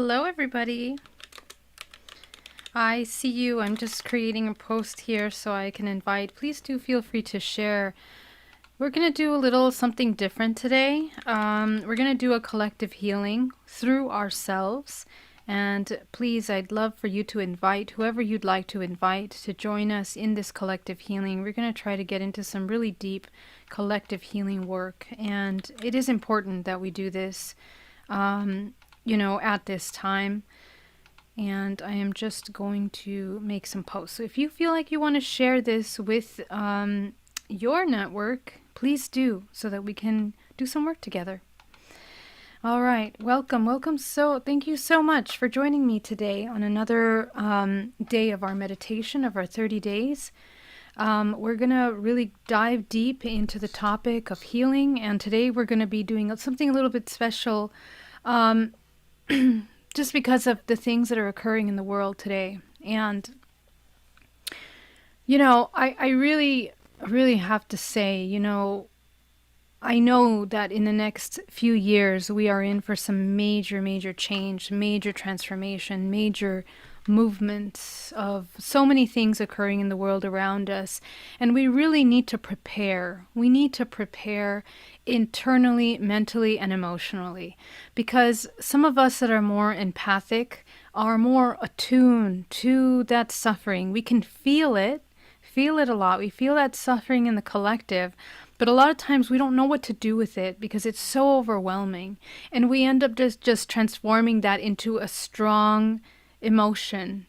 Hello, everybody. I see you. I'm just creating a post here so I can invite. Please do feel free to share. We're going to do a little something different today. We're going to do a collective healing through ourselves. And please, I'd love for you to invite whoever you'd like to invite to join us in this collective healing. We're going to try to get into some really deep collective healing work. And it is important that we do this, at this time. And I am just going to make some posts. So if you feel like you want to share this with your network, please do so that we can do some work together. All right, welcome. So thank you so much for joining me today on another day of our meditation of our 30 days. We're going to really dive deep into the topic of healing. And today we're going to be doing something a little bit special just because of the things that are occurring in the world today. And, I really have to say, I know that in the next few years, we are in for some major change, major transformation, major movements of so many things occurring in the world around us. And we really need to prepare. We need to prepare internally, mentally, and emotionally. Because some of us that are more empathic are more attuned to that suffering. We can feel it a lot. We feel that suffering in the collective. But a lot of times we don't know what to do with it because it's so overwhelming. And we end up just transforming that into a strong emotion,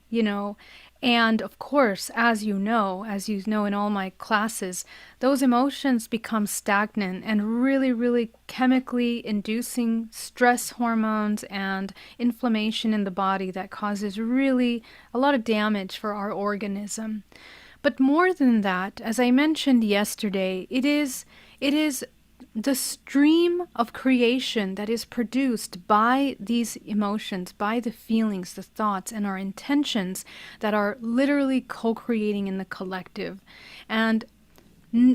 And of course, as you know in all my classes, those emotions become stagnant and really chemically inducing stress hormones and inflammation in the body that causes really a lot of damage for our organism. But more than that, as I mentioned yesterday, it is the stream of creation that is produced by these emotions, by the feelings, the thoughts, and our intentions that are literally co-creating in the collective. And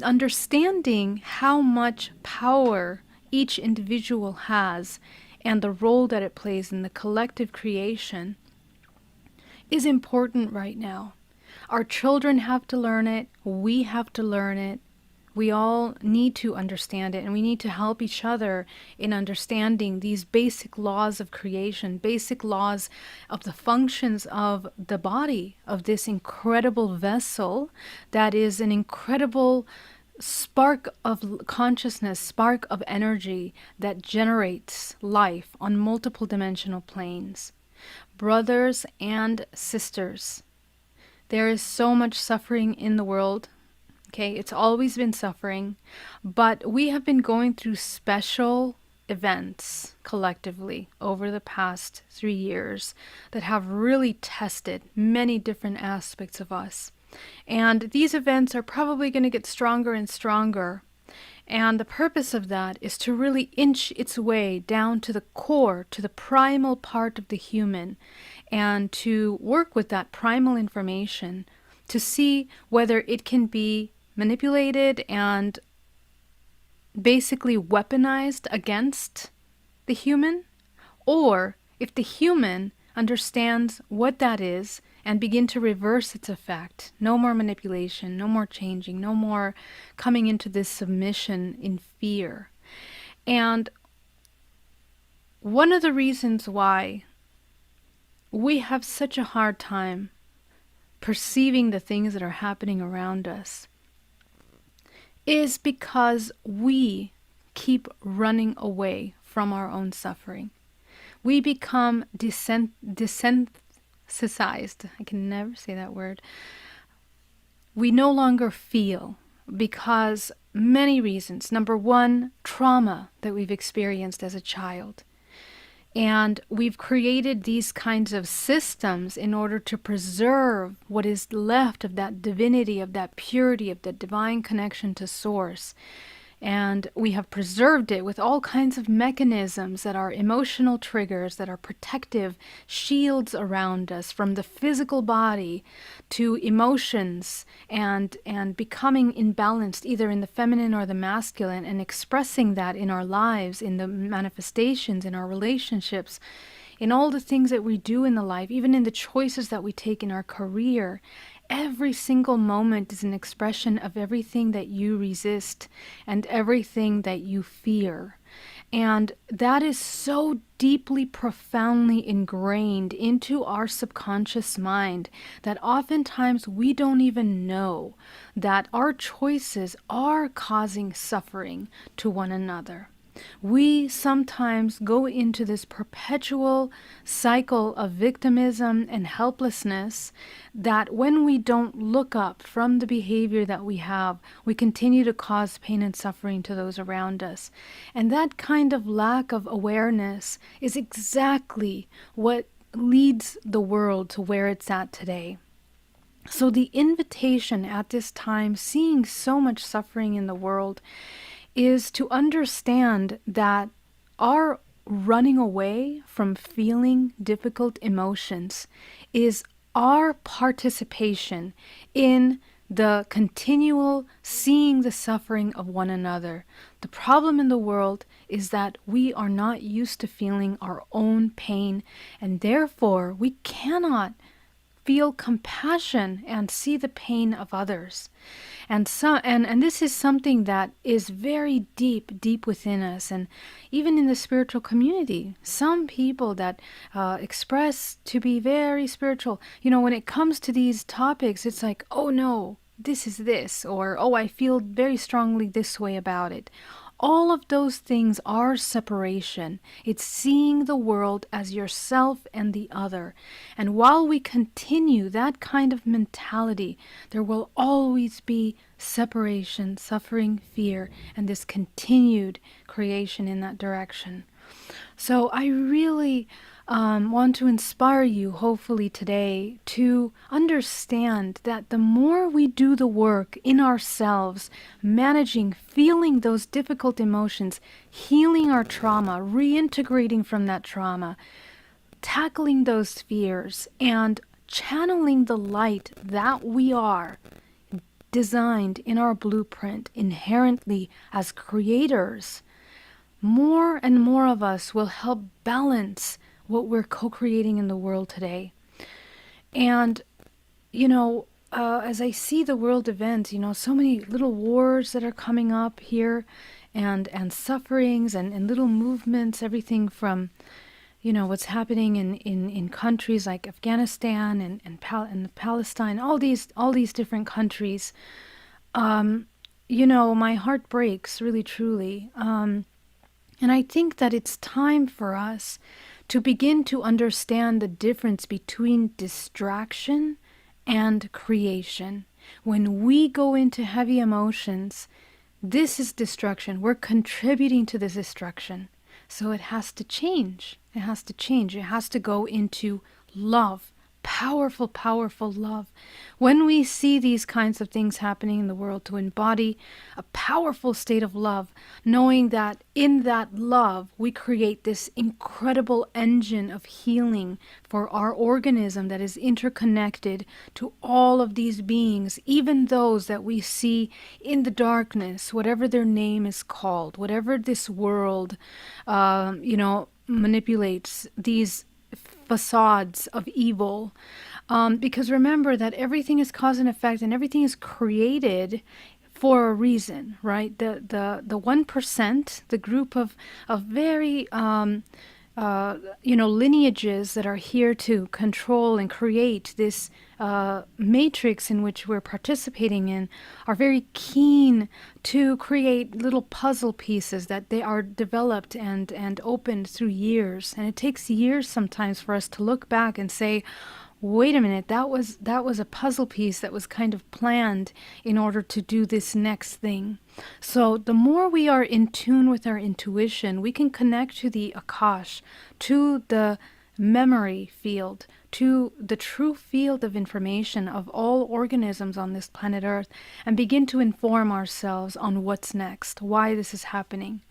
understanding how much power each individual has and the role that it plays in the collective creation is important right now. Our children have to learn it. We have to learn it. We all need to understand it, and we need to help each other in understanding these basic laws of creation, basic laws of the functions of the body, of this incredible vessel that is an incredible spark of consciousness, spark of energy that generates life on multiple dimensional planes. Brothers and sisters, there is so much suffering in the world. Okay, it's always been suffering, but we have been going through special events collectively over the past 3 years that have really tested many different aspects of us. And these events are probably going to get stronger and stronger. And the purpose of that is to really inch its way down to the core, to the primal part of the human, and to work with that primal information to see whether it can be manipulated and basically weaponized against the human, or if the human understands what that is and begin to reverse its effect. No more manipulation, no more changing, no more coming into this submission in fear. And one of the reasons why we have such a hard time perceiving the things that are happening around us is because we keep running away from our own suffering. We become desensitized. I can never say that word. We no longer feel because many reasons. Number one, trauma that we've experienced as a child. And we've created these kinds of systems in order to preserve what is left of that divinity, of that purity, of the divine connection to source. And we have preserved it with all kinds of mechanisms that are emotional triggers, that are protective shields around us, from the physical body to emotions and becoming imbalanced either in the feminine or the masculine, and expressing that in our lives, in the manifestations, in our relationships, in all the things that we do in the life, even in the choices that we take in our career. Every single moment is an expression of everything that you resist and everything that you fear. And that is so deeply, profoundly ingrained into our subconscious mind that oftentimes we don't even know that our choices are causing suffering to one another. We sometimes go into this perpetual cycle of victimism and helplessness that when we don't look up from the behavior that we have, we continue to cause pain and suffering to those around us. And that kind of lack of awareness is exactly what leads the world to where it's at today. So the invitation at this time, seeing so much suffering in the world, is to understand that our running away from feeling difficult emotions is our participation in the continual seeing the suffering of one another. The problem in the world is that we are not used to feeling our own pain, and therefore we cannot feel compassion and see the pain of others. And this is something that is very deep within us. And even in the spiritual community, some people that express to be very spiritual, when it comes to these topics, it's like, oh no, this is this, or oh, I feel very strongly this way about it. All of those things are separation. It's seeing the world as yourself and the other. And while we continue that kind of mentality, there will always be separation, suffering, fear, and this continued creation in that direction. So I really want to inspire you, hopefully today, to understand that the more we do the work in ourselves, managing, feeling those difficult emotions, healing our trauma, reintegrating from that trauma, tackling those fears, and channeling the light that we are designed in our blueprint inherently as creators, more and more of us will help balance what we're co-creating in the world today. And, as I see the world events, so many little wars that are coming up here and sufferings and little movements, everything from, what's happening in countries like Afghanistan and Palestine, all these different countries. My heart breaks really, truly. And I think that it's time for us to begin to understand the difference between distraction and creation. When we go into heavy emotions, this is destruction. We're contributing to this destruction. So it has to change. It has to change. It has to go into love. Powerful, powerful love. When we see these kinds of things happening in the world, to embody a powerful state of love, knowing that in that love we create this incredible engine of healing for our organism that is interconnected to all of these beings, even those that we see in the darkness, whatever their name is called, whatever this world, manipulates these facades of evil, because remember that everything is cause and effect, and everything is created for a reason, right? The 1%, the group of very lineages that are here to control and create this matrix in which we're participating in, are very keen to create little puzzle pieces that they are developed and opened through years. And it takes years sometimes for us to look back and say, wait a minute, that was a puzzle piece that was kind of planned in order to do this next thing. So the more we are in tune with our intuition, we can connect to the Akash, to the memory field, to the true field of information of all organisms on this planet Earth, and begin to inform ourselves on what's next, why this is happening.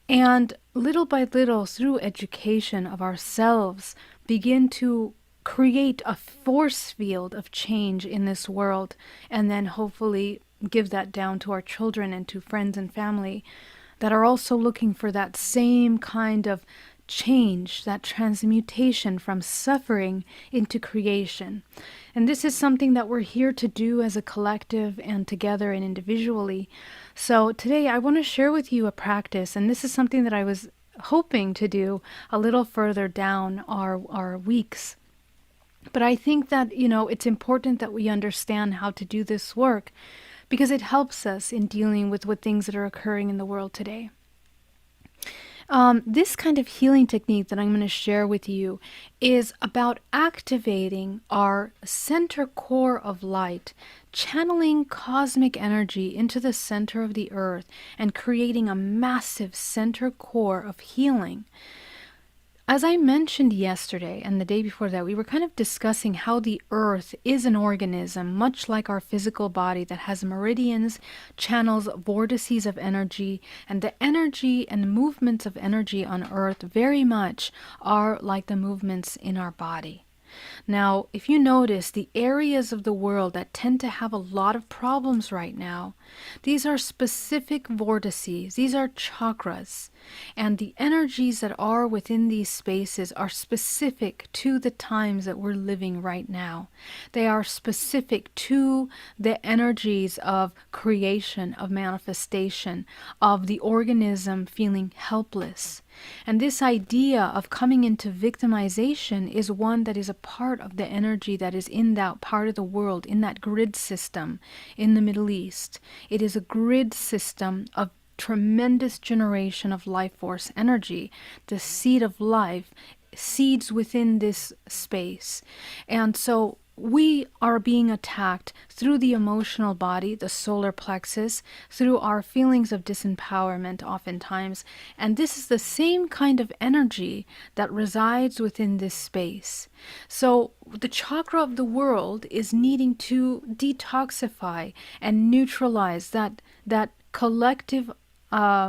And little by little, through education of ourselves, begin to create a force field of change in this world, and then hopefully give that down to our children and to friends and family that are also looking for that same kind of change, that transmutation from suffering into creation. And this is something that we're here to do as a collective and together and individually. So today I want to share with you a practice, and this is something that I was hoping to do a little further down our weeks. But I think that, it's important that we understand how to do this work because it helps us in dealing with what things that are occurring in the world today. This kind of healing technique that I'm going to share with you is about activating our center core of light, channeling cosmic energy into the center of the earth, and creating a massive center core of healing. As I mentioned yesterday and the day before that, we were kind of discussing how the earth is an organism, much like our physical body, that has meridians, channels, vortices of energy, and the energy and movements of energy on earth very much are like the movements in our body. Now, if you notice the areas of the world that tend to have a lot of problems right now, these are specific vortices, these are chakras, and the energies that are within these spaces are specific to the times that we're living right now. They are specific to the energies of creation, of manifestation, of the organism feeling helpless. And this idea of coming into victimization is one that is a part of the energy that is in that part of the world, in that grid system in the Middle East. It is a grid system of tremendous generation of life force energy. The seed of life seeds within this space. And so we are being attacked through the emotional body, the solar plexus, through our feelings of disempowerment oftentimes. And this is the same kind of energy that resides within this space. So the chakra of the world is needing to detoxify and neutralize that collective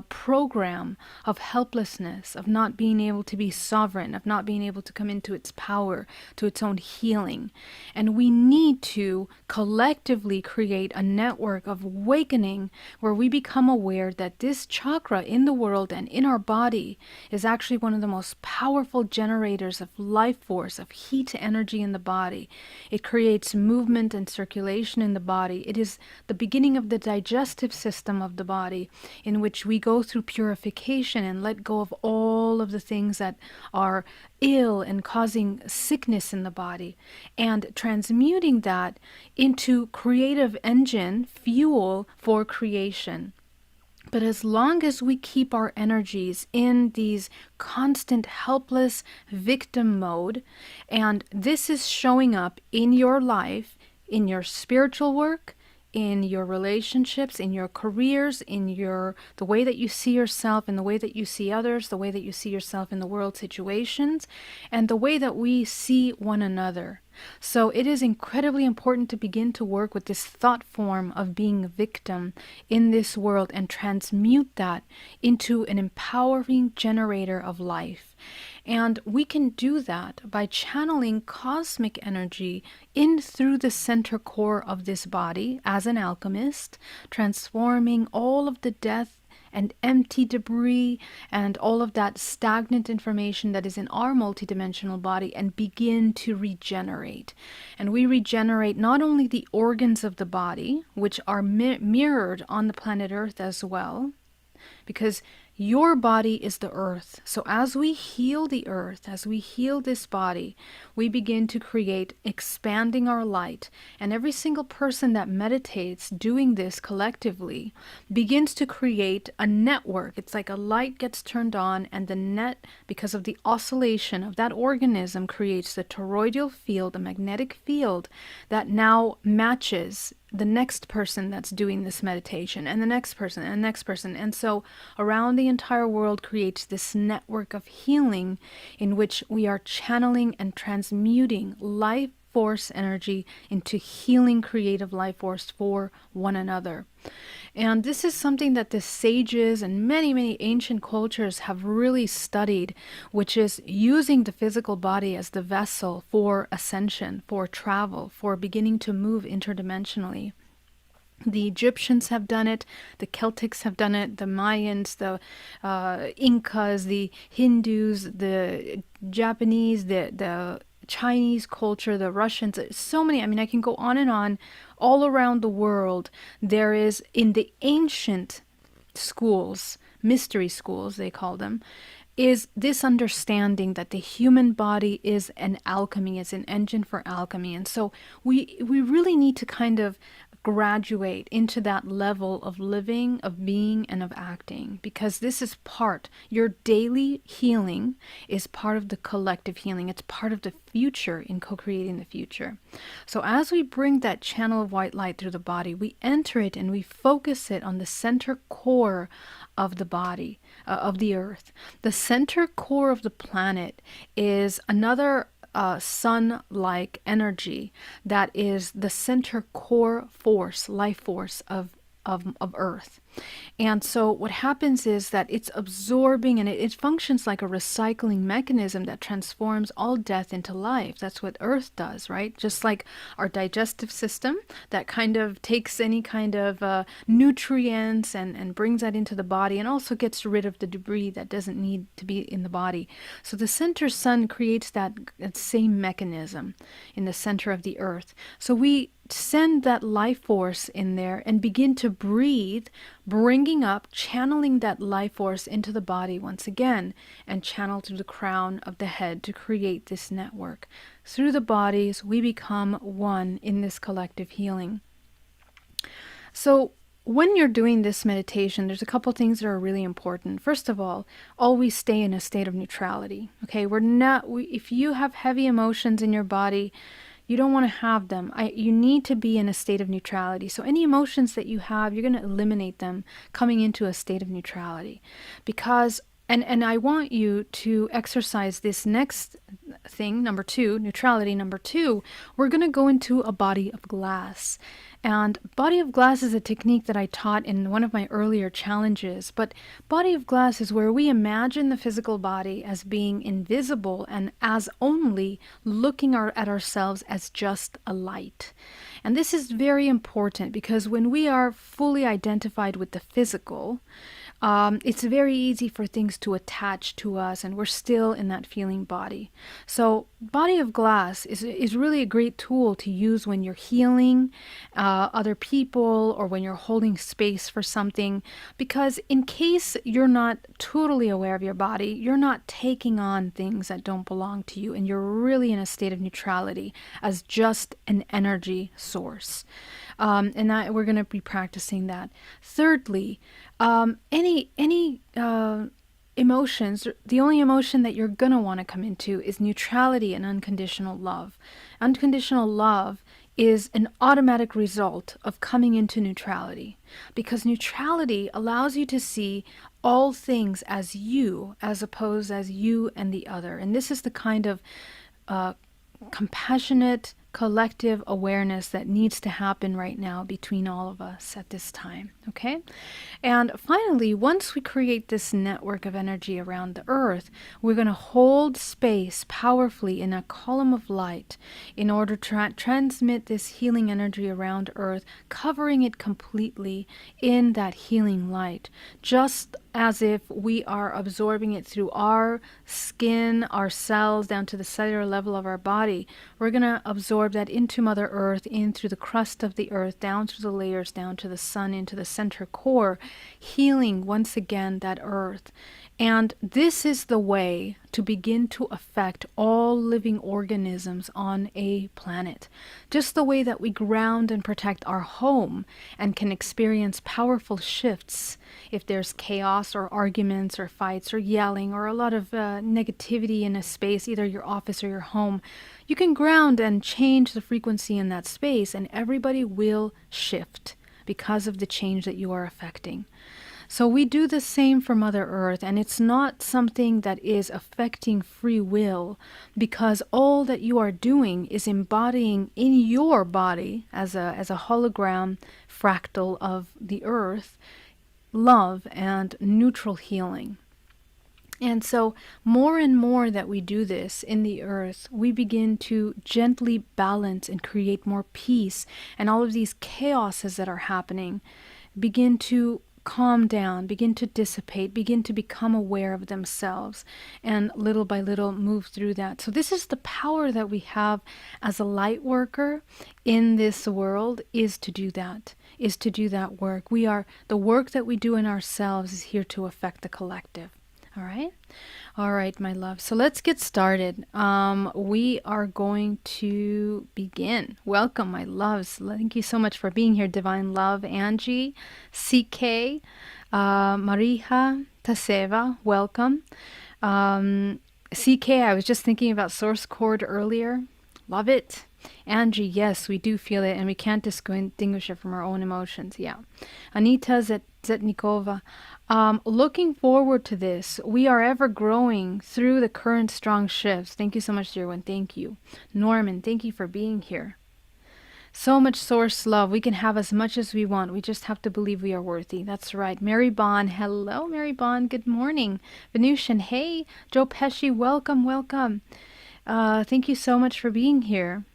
program of helplessness, of not being able to be sovereign, of not being able to come into its power, to its own healing. And we need to collectively create a network of awakening where we become aware that this chakra in the world and in our body is actually one of the most powerful generators of life force, of heat energy in the body. It creates movement and circulation in the body. It is the beginning of the digestive system of the body, in which we go through purification and let go of all of the things that are ill and causing sickness in the body, and transmuting that into creative engine, fuel for creation. But as long as we keep our energies in these constant helpless victim mode, and this is showing up in your life, in your spiritual work, in your relationships, in your careers, in the way that you see yourself, in the way that you see others, the way that you see yourself in the world situations, and the way that we see one another. So it is incredibly important to begin to work with this thought form of being a victim in this world and transmute that into an empowering generator of life. And we can do that by channeling cosmic energy in through the center core of this body as an alchemist, transforming all of the death and empty debris and all of that stagnant information that is in our multidimensional body, and begin to regenerate. And we regenerate not only the organs of the body, which are mirrored on the planet Earth as well, because your body is the earth. So as we heal the earth, as we heal this body, we begin to create expanding our light. And every single person that meditates doing this collectively begins to create a network. It's like a light gets turned on, and the net, because of the oscillation of that organism, creates the toroidal field, a magnetic field that now matches the next person that's doing this meditation, and the next person, and the next person. And so around the entire world creates this network of healing in which we are channeling and transmuting life force energy into healing creative life force for one another. And this is something that the sages and many, many ancient cultures have really studied, which is using the physical body as the vessel for ascension, for travel, for beginning to move interdimensionally. The Egyptians have done it, the Celtics have done it, the Mayans, the Incas, the Hindus, the Japanese, the Chinese culture, the Russians, so many. I mean, I can go on and on. All around the world, there is, in the ancient schools, mystery schools, they call them, is this understanding that the human body is an alchemy, is an engine for alchemy. And so we really need to kind of graduate into that level of living, of being, and of acting, because this is part, your daily healing is part of the collective healing. It's part of the future in co-creating the future. So as we bring that channel of white light through the body, we enter it and we focus it on the center core of the body, of the earth. The center core of the planet is another sun-like energy that is the center core force, life force of Earth. And so what happens is that it's absorbing, and it functions like a recycling mechanism that transforms all death into life. That's what Earth does, right? Just like our digestive system that kind of takes any kind of nutrients and brings that into the body, and also gets rid of the debris that doesn't need to be in the body. So the center sun creates that same mechanism in the center of the Earth. So we send that life force in there and begin to breathe, bringing up, channeling that life force into the body once again, and channel through the crown of the head to create this network. Through the bodies, we become one in this collective healing. So when you're doing this meditation, there's a couple things that are really important. First of all, always stay in a state of neutrality. Okay, if you have heavy emotions in your body, you don't want to have them. You need to be in a state of neutrality. So any emotions that you have, you're going to eliminate them coming into a state of neutrality. Because, and I want you to exercise this next thing, number 2, neutrality. Number 2, we're going to go into a body of glass. And body of glass is a technique that I taught in one of my earlier challenges. But body of glass is where we imagine the physical body as being invisible and as only looking at ourselves as just a light. And this is very important because when we are fully identified with the physical, it's very easy for things to attach to us, and we're still in that feeling body. So body of glass is really a great tool to use when you're healing other people, or when you're holding space for something, because in case you're not totally aware of your body, you're not taking on things that don't belong to you, and you're really in a state of neutrality as just an energy source. And we're going to be practicing that. Thirdly, any emotions, the only emotion that you're going to want to come into is neutrality and unconditional love. Unconditional love is an automatic result of coming into neutrality, because neutrality allows you to see all things as you, as opposed as you and the other. And this is the kind of compassionate, collective awareness that needs to happen right now between all of us at this time, okay? And finally, once we create this network of energy around the earth, we're going to hold space powerfully in a column of light in order to transmit this healing energy around earth, covering it completely in that healing light, just as if we are absorbing it through our skin, our cells, down to the cellular level of our body. We're going to absorb that into Mother Earth, in through the crust of the earth, down through the layers, down to the sun, into the center core, healing once again that earth. And this is the way to begin to affect all living organisms on a planet. Just the way that we ground and protect our home and can experience powerful shifts if there's chaos or arguments or fights or yelling or a lot of negativity in a space, either your office or your home. You can ground and change the frequency in that space, and everybody will shift because of the change that you are affecting. So we do the same for Mother Earth, and it's not something that is affecting free will, because all that you are doing is embodying in your body as a hologram fractal of the earth, love and neutral healing. And so more and more that we do this in the earth, we begin to gently balance and create more peace. And all of these chaoses that are happening begin to calm down, begin to dissipate, begin to become aware of themselves, and little by little move through that. So this is the power that we have as a light worker in this world, is to do that, is to do that work. The work that we do in ourselves is here to affect the collective. All right. All right, my love. So let's get started. We are going to begin. Welcome, my loves. Thank you so much for being here, Divine Love. Angie, CK, Mariha, Taseva, welcome. CK, I was just thinking about source chord earlier. Love it. Angie, yes, we do feel it, and we can't distinguish it from our own emotions. Yeah. Anita Zetnikova, looking forward to this. We are ever growing through the current strong shifts. Thank you so much, dear one. Thank you. Norman, thank you for being here. So much source love. We can have as much as we want. We just have to believe we are worthy. That's right. Mary Bond. Hello, Mary Bond. Good morning. Venusian. Hey. Joe Pesci. Welcome, welcome. Thank you so much for being here.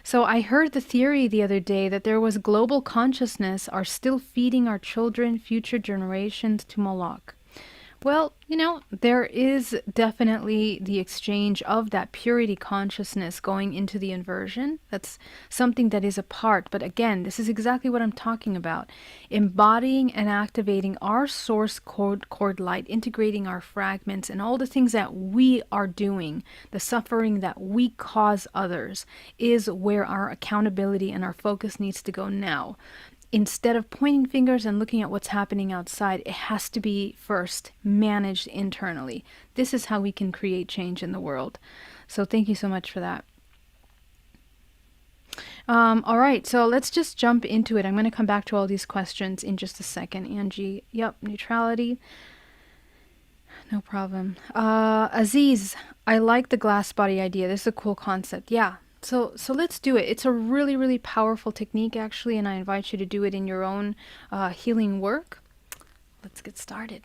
So I heard the theory the other day that there was global consciousness are still feeding our children, future generations to Moloch. Well, there is definitely the exchange of that purity consciousness going into the inversion. That's something that is a part. But again, this is exactly what I'm talking about. Embodying and activating our source cord light, integrating our fragments and all the things that we are doing, the suffering that we cause others, is where our accountability and our focus needs to go now. Instead of pointing fingers and looking at what's happening outside, it has to be first managed internally. This is how we can create change in the world. So thank you so much for that. All right, so let's just jump into it. I'm going to come back to all these questions in just a second. Angie, yep, neutrality. No problem. Aziz, I like the glass body idea. This is a cool concept. Yeah. So let's do it. It's a really, really powerful technique, actually, and I invite you to do it in your own healing work. Let's get started.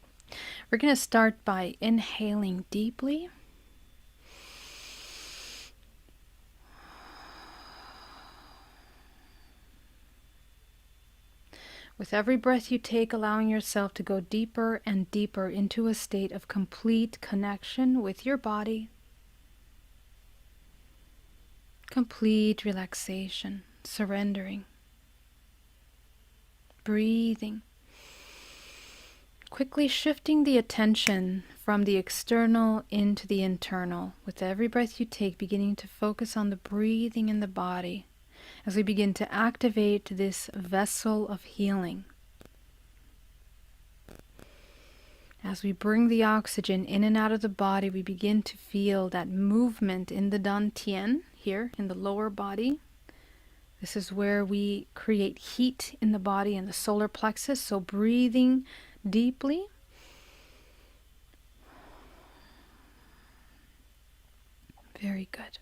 We're going to start by inhaling deeply. With every breath you take, allowing yourself to go deeper and deeper into a state of complete connection with your body. Complete relaxation, surrendering, breathing, quickly shifting the attention from the external into the internal. With every breath you take, beginning to focus on the breathing in the body as we begin to activate this vessel of healing. As we bring the oxygen in and out of the body, we begin to feel that movement in the dantian, here in the lower body. This is where we create heat in the body and the solar plexus. So breathing deeply. Very good.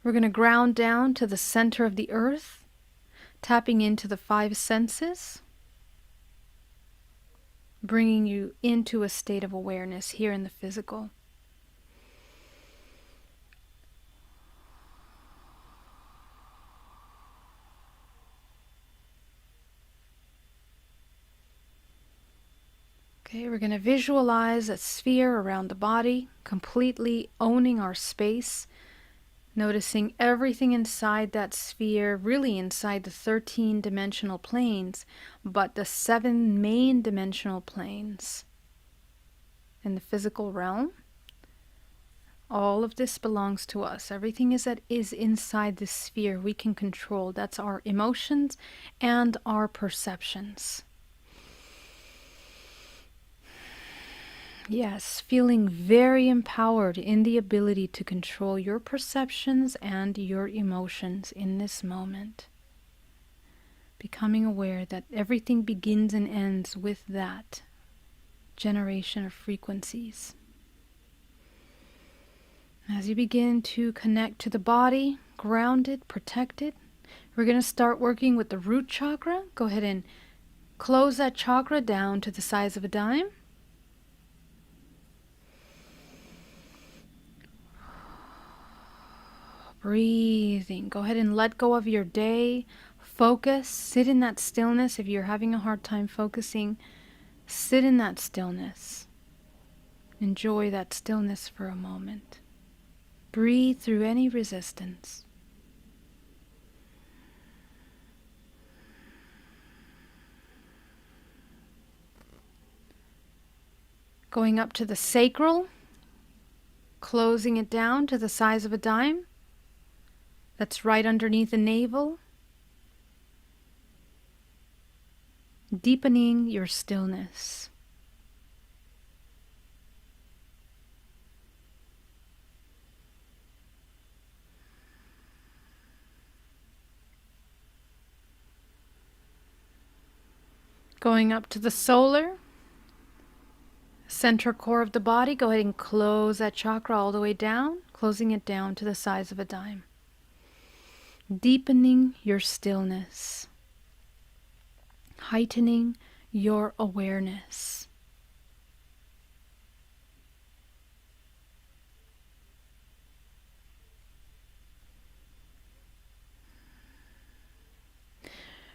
We're going to ground down to the center of the earth, tapping into the 5 senses, bringing you into a state of awareness here in the physical. Okay, we're going to visualize a sphere around the body, completely owning our space, noticing everything inside that sphere, really inside the 13-dimensional planes, but the 7 main dimensional planes in the physical realm. All of this belongs to us. Everything that is inside this sphere we can control. That's our emotions and our perceptions. Yes, feeling very empowered in the ability to control your perceptions and your emotions in this moment. Becoming aware that everything begins and ends with that generation of frequencies. As you begin to connect to the body, grounded, protected, we're going to start working with the root chakra. Go ahead and close that chakra down to the size of a dime. Breathing. Go ahead and let go of your day. Focus. Sit in that stillness. If you're having a hard time focusing, sit in that stillness. Enjoy that stillness for a moment. Breathe through any resistance. Going up to the sacral, closing it down to the size of a dime. That's right underneath the navel. Deepening your stillness. Going up to the solar, center core of the body. Go ahead and close that chakra all the way down, closing it down to the size of a dime. Deepening your stillness. Heightening your awareness.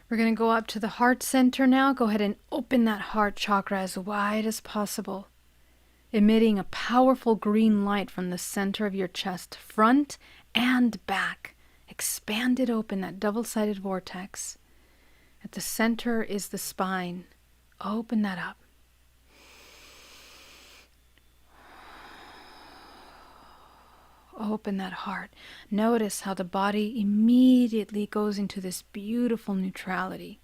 We're going to go up to the heart center now. Go ahead and open that heart chakra as wide as possible, emitting a powerful green light from the center of your chest, front and back. Expand it open, that double-sided vortex. At the center is the spine. Open that up. Open that heart. Notice how the body immediately goes into this beautiful neutrality.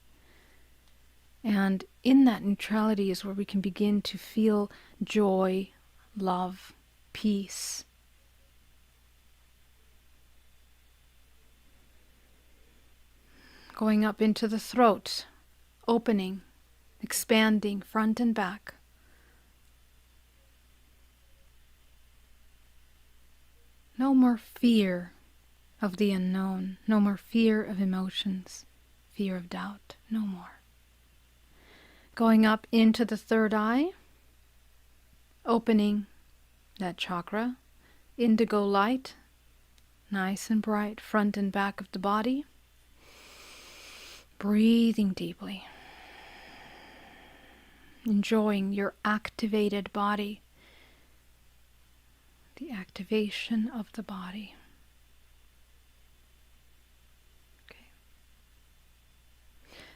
And in that neutrality is where we can begin to feel joy, love, peace. Going up into the throat, opening, expanding front and back. No more fear of the unknown, no more fear of emotions, fear of doubt, no more. Going up into the third eye, opening that chakra, indigo light, nice and bright, front and back of the body. Breathing deeply, enjoying your activated body, the activation of the body. Okay.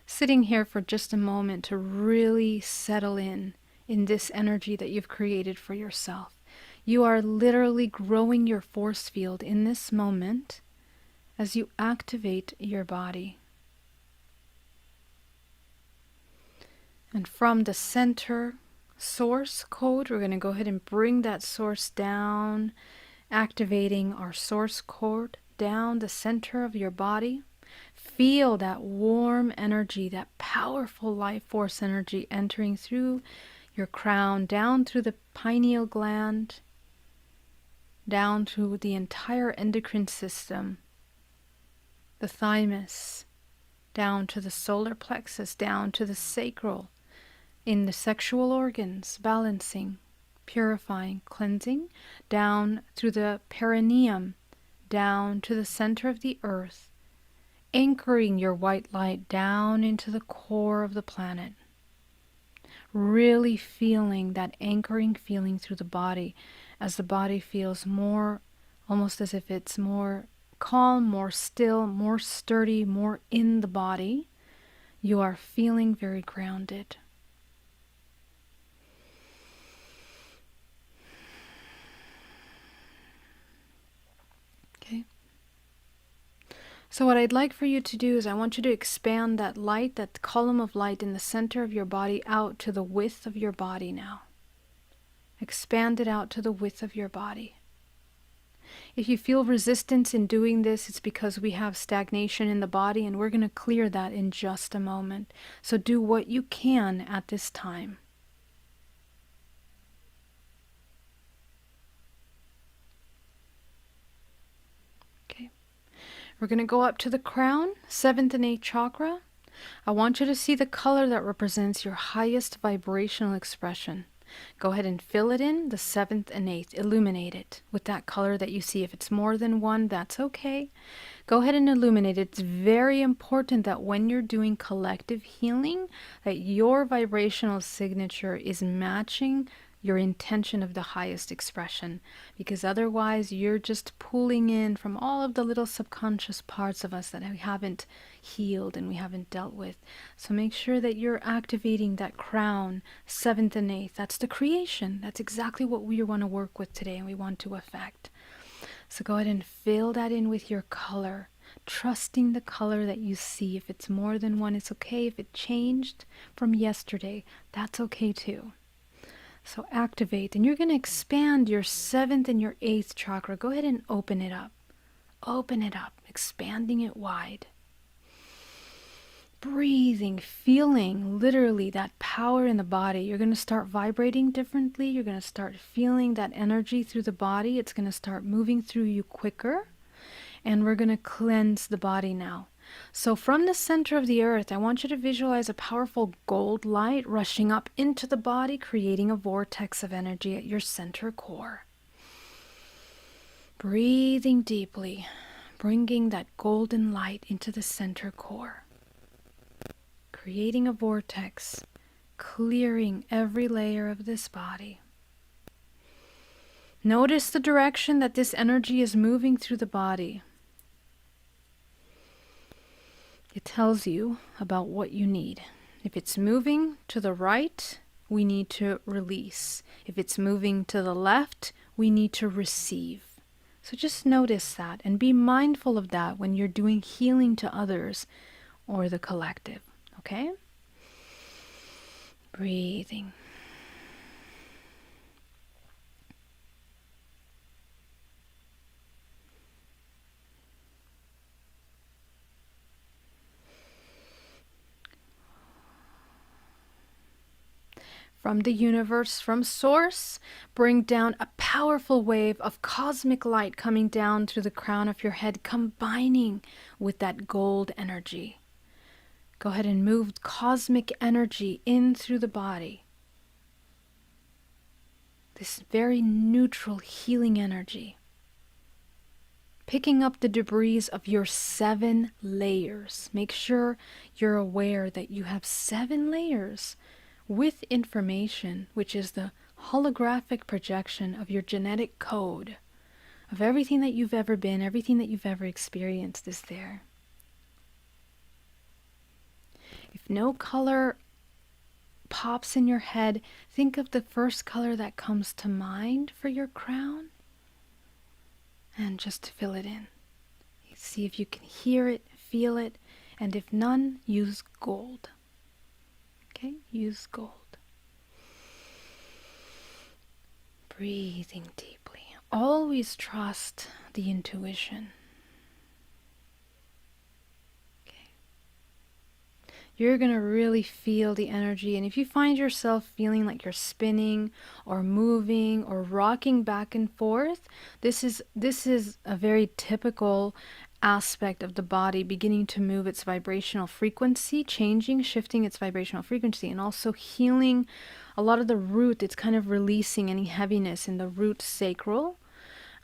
Sitting here for just a moment to really settle in this energy that you've created for yourself. You are literally growing your force field in this moment as you activate your body. And from the center source code, we're going to go ahead and bring that source down, activating our source code down the center of your body. Feel that warm energy, that powerful life force energy entering through your crown, down through the pineal gland, down through the entire endocrine system, the thymus, down to the solar plexus, down to the sacral, in the sexual organs, balancing, purifying, cleansing, down through the perineum, down to the center of the earth, anchoring your white light down into the core of the planet. Really feeling that anchoring feeling through the body as the body feels more, almost as if it's more calm, more still, more sturdy, more in the body. You are feeling very grounded. Okay. So what I'd like for you to do is I want you to expand that light, that column of light in the center of your body out to the width of your body now. Expand it out to the width of your body. If you feel resistance in doing this, it's because we have stagnation in the body, and we're going to clear that in just a moment. So do what you can at this time. Okay. We're going to go up to the crown, 7th and 8th chakra. I want you to see the color that represents your highest vibrational expression. Go ahead and fill it in, the 7th and 8th. Illuminate it with that color that you see. If it's more than one, that's okay. Go ahead and illuminate it. It's very important that when you're doing collective healing, that your vibrational signature is matching your intention of the highest expression, because otherwise you're just pulling in from all of the little subconscious parts of us that we haven't healed and we haven't dealt with. So make sure that you're activating that crown, 7th and 8th. That's the creation. That's exactly what we want to work with today and we want to affect. So go ahead and fill that in with your color, trusting the color that you see. If it's more than one, it's okay. If it changed from yesterday, that's okay too. So activate, and you're going to expand your 7th and your 8th chakra. Go ahead and open it up. Open it up, expanding it wide. Breathing, feeling literally that power in the body. You're going to start vibrating differently. You're going to start feeling that energy through the body. It's going to start moving through you quicker. And we're going to cleanse the body now. So from the center of the earth, I want you to visualize a powerful gold light rushing up into the body, creating a vortex of energy at your center core. Breathing deeply, bringing that golden light into the center core. Creating a vortex, clearing every layer of this body. Notice the direction that this energy is moving through the body. It tells you about what you need. If it's moving to the right, we need to release. If it's moving to the left, we need to receive. So just notice that and be mindful of that when you're doing healing to others or the collective. Okay? Breathing. From the universe, from source, bring down a powerful wave of cosmic light coming down through the crown of your head, combining with that gold energy. Go ahead and move cosmic energy in through the body. This very neutral healing energy. Picking up the debris of your 7 layers. Make sure you're aware that you have 7 layers with information, which is the holographic projection of your genetic code, of everything that you've ever been, everything that you've ever experienced is there. If no color pops in your head, think of the first color that comes to mind for your crown and just fill it in. See if you can hear it, feel it, and if none, use gold. Okay, use gold. Breathing deeply. Always trust the intuition. Okay. You're going to really feel the energy, and if you find yourself feeling like you're spinning or moving or rocking back and forth, this is a very typical aspect of the body beginning to move its vibrational frequency, changing, shifting its vibrational frequency, and also healing a lot of the root. It's kind of releasing any heaviness in the root sacral.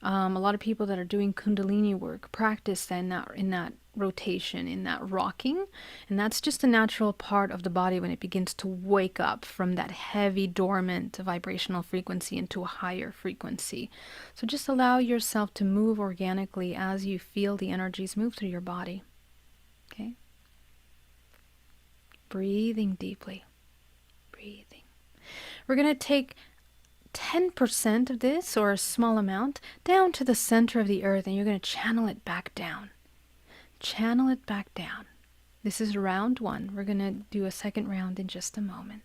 A lot of people that are doing Kundalini work practice in that rotation, in that rocking, and that's just a natural part of the body when it begins to wake up from that heavy dormant vibrational frequency into a higher frequency. So just allow yourself to move organically as you feel the energies move through your body. Okay? Breathing deeply. Breathing. We're going to take 10% of this, or a small amount, down to the center of the earth, and you're going to channel it back down. Channel it back down. This is round 1. We're going to do a second round in just a moment.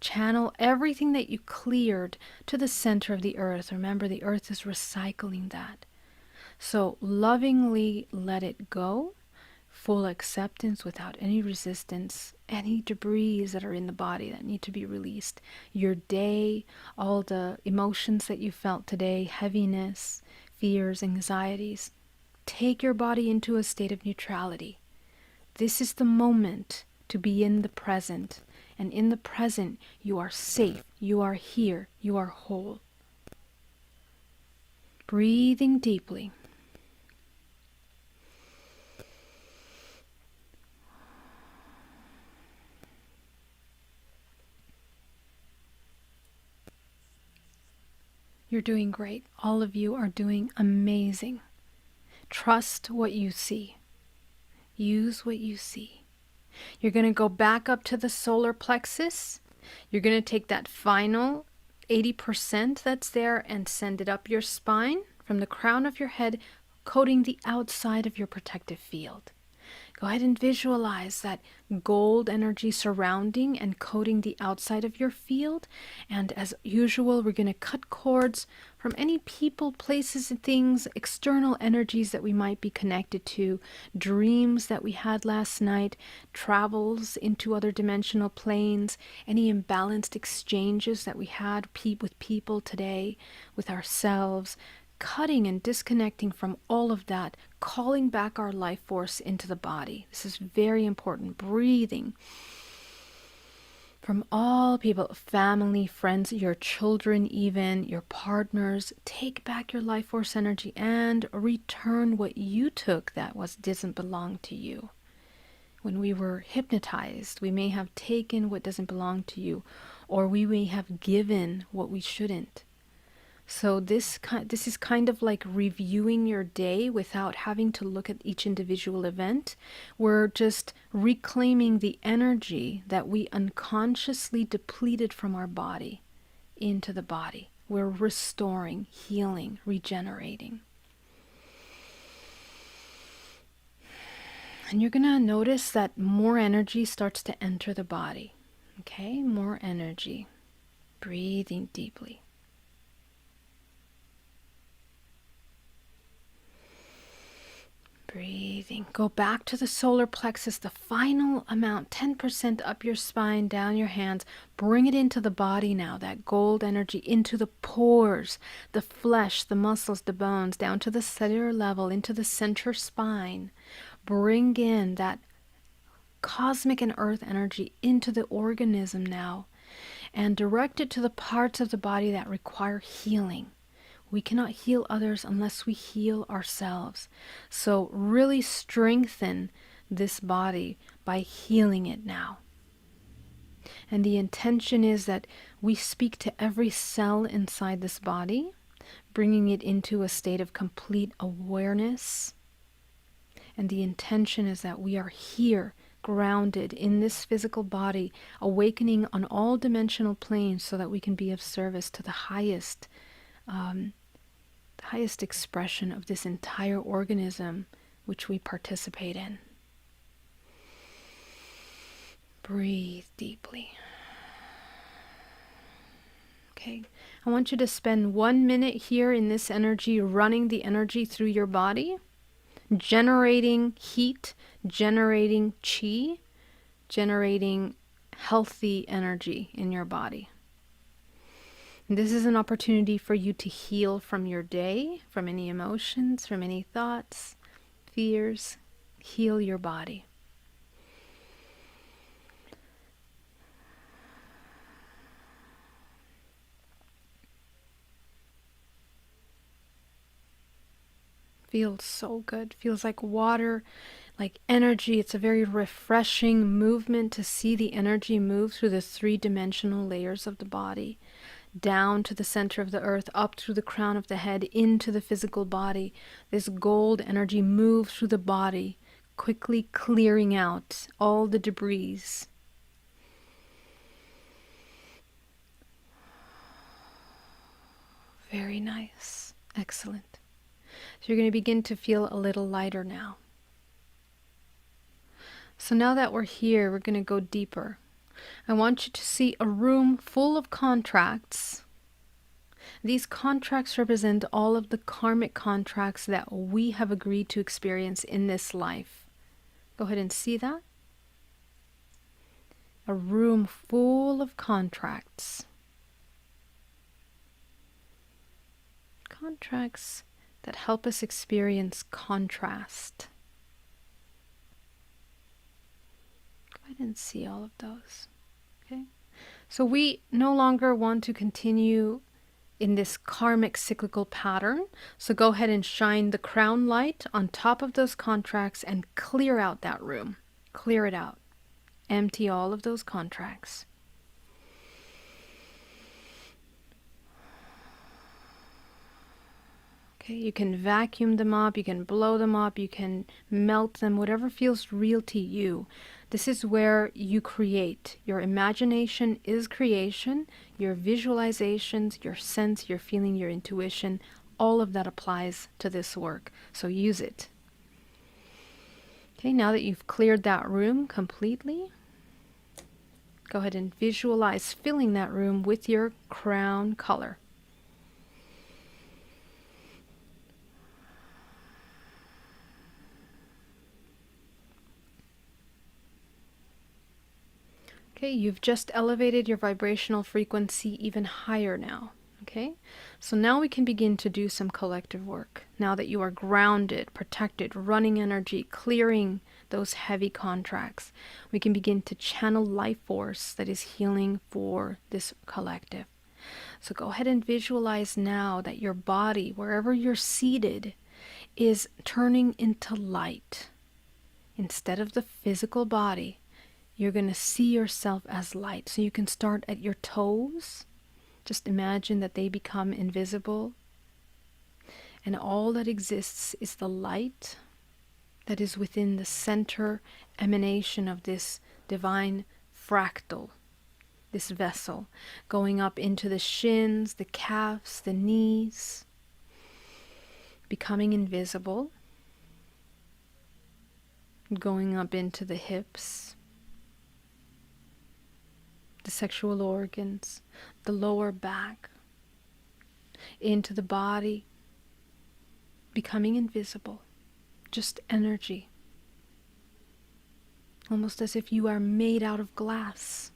Channel everything that you cleared to the center of the earth. Remember, the earth is recycling that. So lovingly let it go. Full acceptance without any resistance, any debris that are in the body that need to be released. Your day, all the emotions that you felt today, heaviness, fears, anxieties. Take your body into a state of neutrality. This is the moment to be in the present And in the present, you are safe. You are here. You are whole. Breathing deeply. You're doing great. All of you are doing amazing. Trust what you see. Use what you see. You're going to go back up to the solar plexus. You're going to take that final 80% that's there and send it up your spine from the crown of your head, coating the outside of your protective field. Go ahead and visualize that gold energy surrounding and coating the outside of your field. And as usual, we're going to cut cords from any people, places, and things, external energies that we might be connected to, dreams that we had last night, travels into other dimensional planes, any imbalanced exchanges that we had with people today, with ourselves, cutting and disconnecting from all of that, calling back our life force into the body. This is very important. Breathing from all people, family, friends, your children, even your partners. Take back your life force energy and return what you took that doesn't belong to you. When we were hypnotized, we may have taken what doesn't belong to you, or we may have given what we shouldn't. So this is kind of like reviewing your day without having to look at each individual event. We're just reclaiming the energy that we unconsciously depleted from our body into the body. We're restoring, healing, regenerating. And you're going to notice that more energy starts to enter the body. Okay, more energy. Breathing deeply. Breathing. Go back to the solar plexus, the final amount, 10% up your spine, down your hands. Bring it into the body now, that gold energy, into the pores, the flesh, the muscles, the bones, down to the cellular level, into the center spine. Bring in that cosmic and earth energy into the organism now, and direct it to the parts of the body that require healing. We cannot heal others unless we heal ourselves. So really strengthen this body by healing it now. And the intention is that we speak to every cell inside this body, bringing it into a state of complete awareness. And the intention is that we are here, grounded in this physical body, awakening on all dimensional planes so that we can be of service to the highest expression of this entire organism which we participate in. Breathe deeply. Okay, I want you to spend 1 minute here in this energy, running the energy through your body, generating heat, generating chi, generating healthy energy in your body. This is an opportunity for you to heal from your day, from any emotions, from any thoughts, fears. Heal your body. Feels so good. Feels like water, like energy. It's a very refreshing movement to see the energy move through the three-dimensional layers of the body, down to the center of the earth, up through the crown of the head, into the physical body. This gold energy moves through the body, quickly clearing out all the debris. Very nice. Excellent. So you're going to begin to feel a little lighter now. So now that we're here, we're going to go deeper. I want you to see a room full of contracts. These contracts represent all of the karmic contracts that we have agreed to experience in this life. Go ahead and see that. A room full of contracts. Contracts that help us experience contrast. Go ahead and see all of those. Okay? So we no longer want to continue in this karmic cyclical pattern. So go ahead and shine the crown light on top of those contracts and clear out that room. Clear it out. Empty all of those contracts. Okay, you can vacuum them up, you can blow them up, you can melt them, whatever feels real to you. This is where you create. Your imagination is creation. Your visualizations, your sense, your feeling, your intuition, all of that applies to this work. So use it. Okay, now that you've cleared that room completely, go ahead and visualize filling that room with your crown color. Okay, you've just elevated your vibrational frequency even higher now. Okay, so now we can begin to do some collective work. Now that you are grounded, protected, running energy, clearing those heavy contracts, we can begin to channel life force that is healing for this collective. So go ahead and visualize now that your body, wherever you're seated, is turning into light. Instead of the physical body, you're going to see yourself as light. So you can start at your toes. Just imagine that they become invisible. And all that exists is the light that is within the center emanation of this divine fractal, this vessel, going up into the shins, the calves, the knees, becoming invisible, going up into the hips, the sexual organs, the lower back, into the body, becoming invisible, just energy, almost as if you are made out of glass,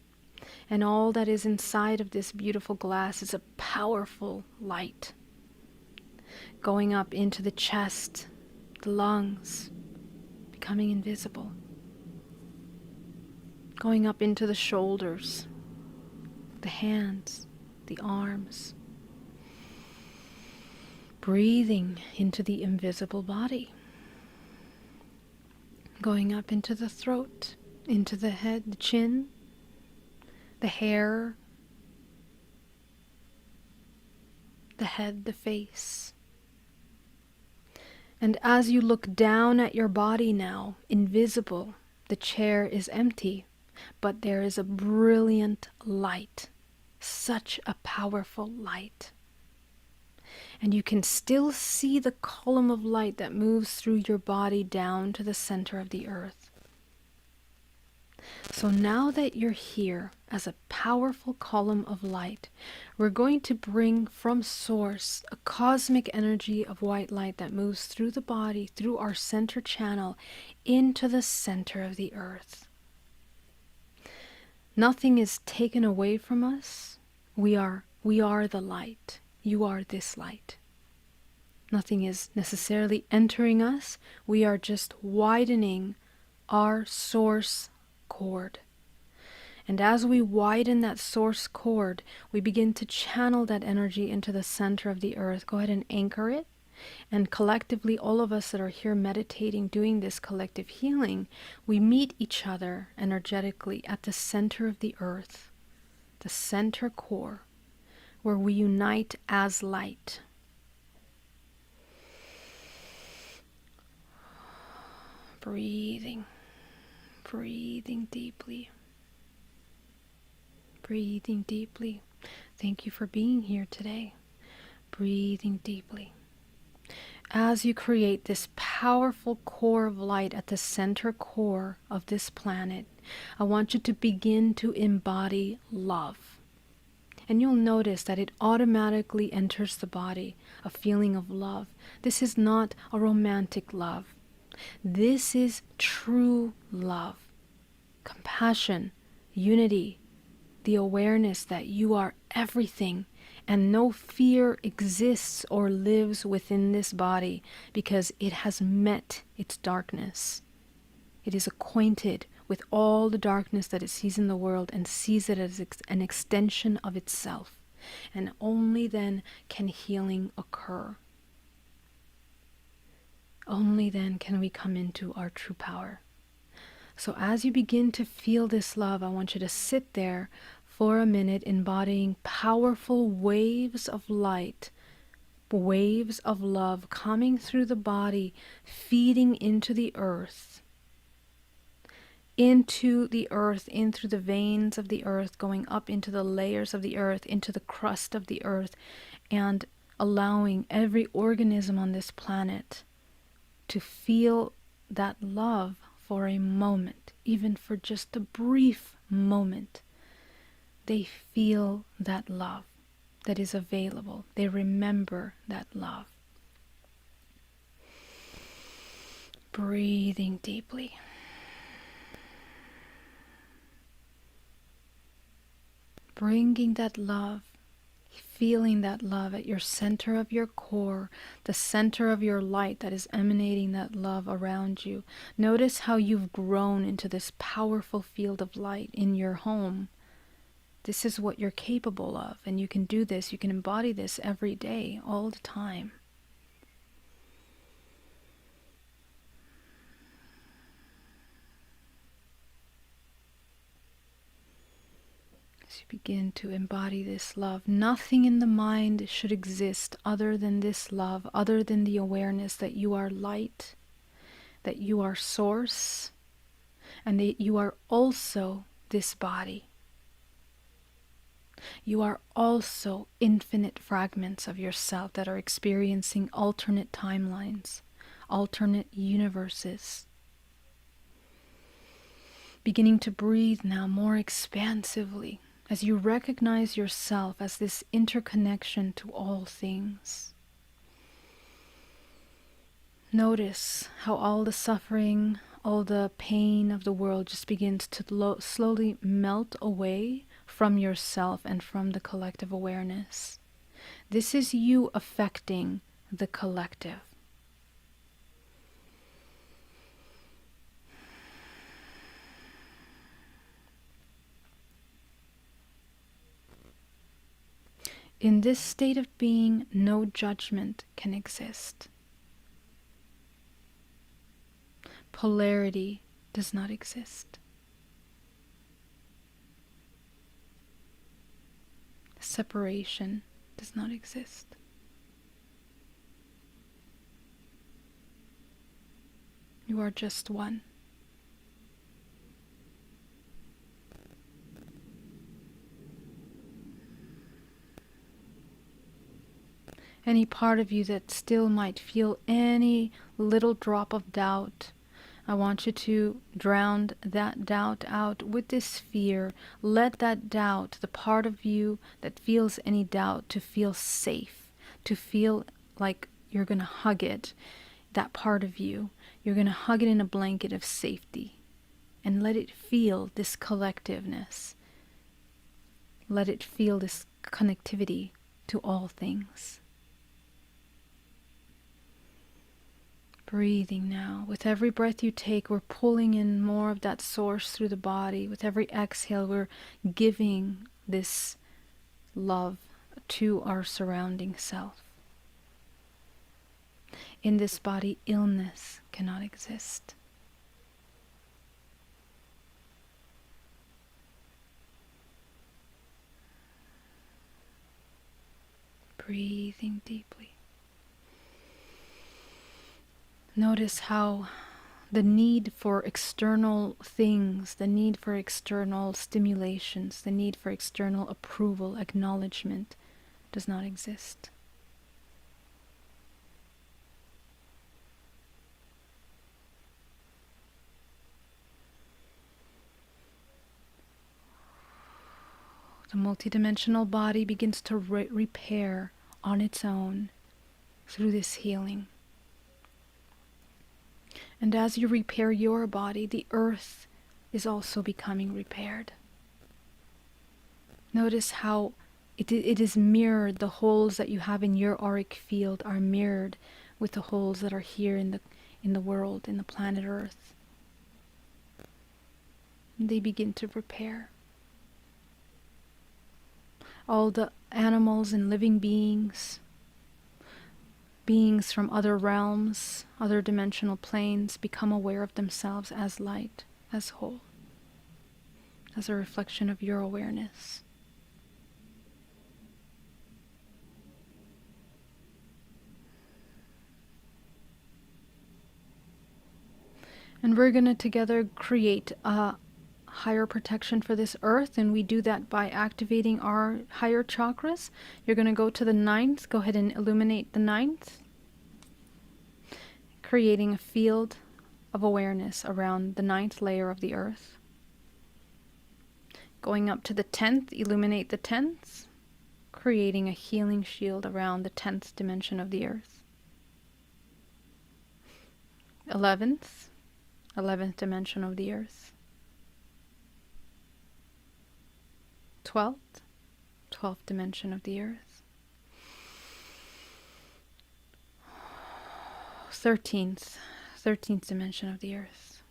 and all that is inside of this beautiful glass is a powerful light, going up into the chest, the lungs, becoming invisible, going up into the shoulders, the hands, the arms, breathing into the invisible body, going up into the throat, into the head, the chin, the hair, the head, the face. And as you look down at your body now, invisible, the chair is empty, but there is a brilliant light, such a powerful light. And you can still see the column of light that moves through your body down to the center of the earth. So now that you're here as a powerful column of light, we're going to bring from source a cosmic energy of white light that moves through the body, through our center channel, into the center of the earth. Nothing is taken away from us. We are the light. You are this light. Nothing is necessarily entering us. We are just widening our source cord. And as we widen that source cord, we begin to channel that energy into the center of the earth. Go ahead and anchor it. And collectively, all of us that are here meditating, doing this collective healing, we meet each other energetically at the center of the earth, the center core, where we unite as light. Breathing, breathing deeply, breathing deeply. Thank you for being here today. Breathing deeply. As you create this powerful core of light at the center core of this planet, I want you to begin to embody love. And you'll notice that it automatically enters the body, a feeling of love. This is not a romantic love. This is true love, compassion, unity, the awareness that you are everything and no fear exists or lives within this body because it has met its darkness. It is acquainted with all the darkness that it sees in the world and sees it as an extension of itself. And only then can healing occur. Only then can we come into our true power. So as you begin to feel this love, I want you to sit there for a minute, embodying powerful waves of light, waves of love coming through the body, feeding into the earth, in through the veins of the earth, going up into the layers of the earth, into the crust of the earth, and allowing every organism on this planet to feel that love for a moment, even for just a brief moment. They feel that love that is available. They remember that love. Breathing deeply. Bringing that love, feeling that love at your center of your core, the center of your light that is emanating that love around you. Notice how you've grown into this powerful field of light in your home. This is what you're capable of, and you can do this, you can embody this every day, all the time. As you begin to embody this love, nothing in the mind should exist other than this love, other than the awareness that you are light, that you are source, and that you are also this body. You are also infinite fragments of yourself that are experiencing alternate timelines, alternate universes. Beginning to breathe now more expansively as you recognize yourself as this interconnection to all things. Notice how all the suffering, all the pain of the world just begins to slowly melt away from yourself and from the collective awareness. This is you affecting the collective. In this state of being, no judgment can exist. Polarity does not exist. Separation does not exist. You are just one. Any part of you that still might feel any little drop of doubt, I want you to drown that doubt out with this fear. Let that doubt, the part of you that feels any doubt, to feel safe, to feel like you're going to hug it, that part of you. You're going to hug it in a blanket of safety and let it feel this collectiveness. Let it feel this connectivity to all things. Breathing now. With every breath you take, we're pulling in more of that source through the body. With every exhale, we're giving this love to our surrounding self. In this body, illness cannot exist. Breathing deeply. Notice how the need for external things, the need for external stimulations, the need for external approval, acknowledgement does not exist. The multidimensional body begins to repair on its own through this healing. And as you repair your body, the earth is also becoming repaired. Notice how it is mirrored. The holes that you have in your auric field are mirrored with the holes that are here in the world, in the planet Earth. They begin to repair. All the animals and living beings, beings from other realms, other dimensional planes, become aware of themselves as light, as whole, as a reflection of your awareness. And we're going to together create a higher protection for this earth, and we do that by activating our higher chakras. You're going to go to the ninth. Go ahead and illuminate the ninth, creating a field of awareness around the ninth layer of the earth. Going up to the 10th, illuminate the 10th, creating a healing shield around the 10th dimension of the earth. 11th dimension of the earth. 12th dimension of the earth. 13th dimension of the earth.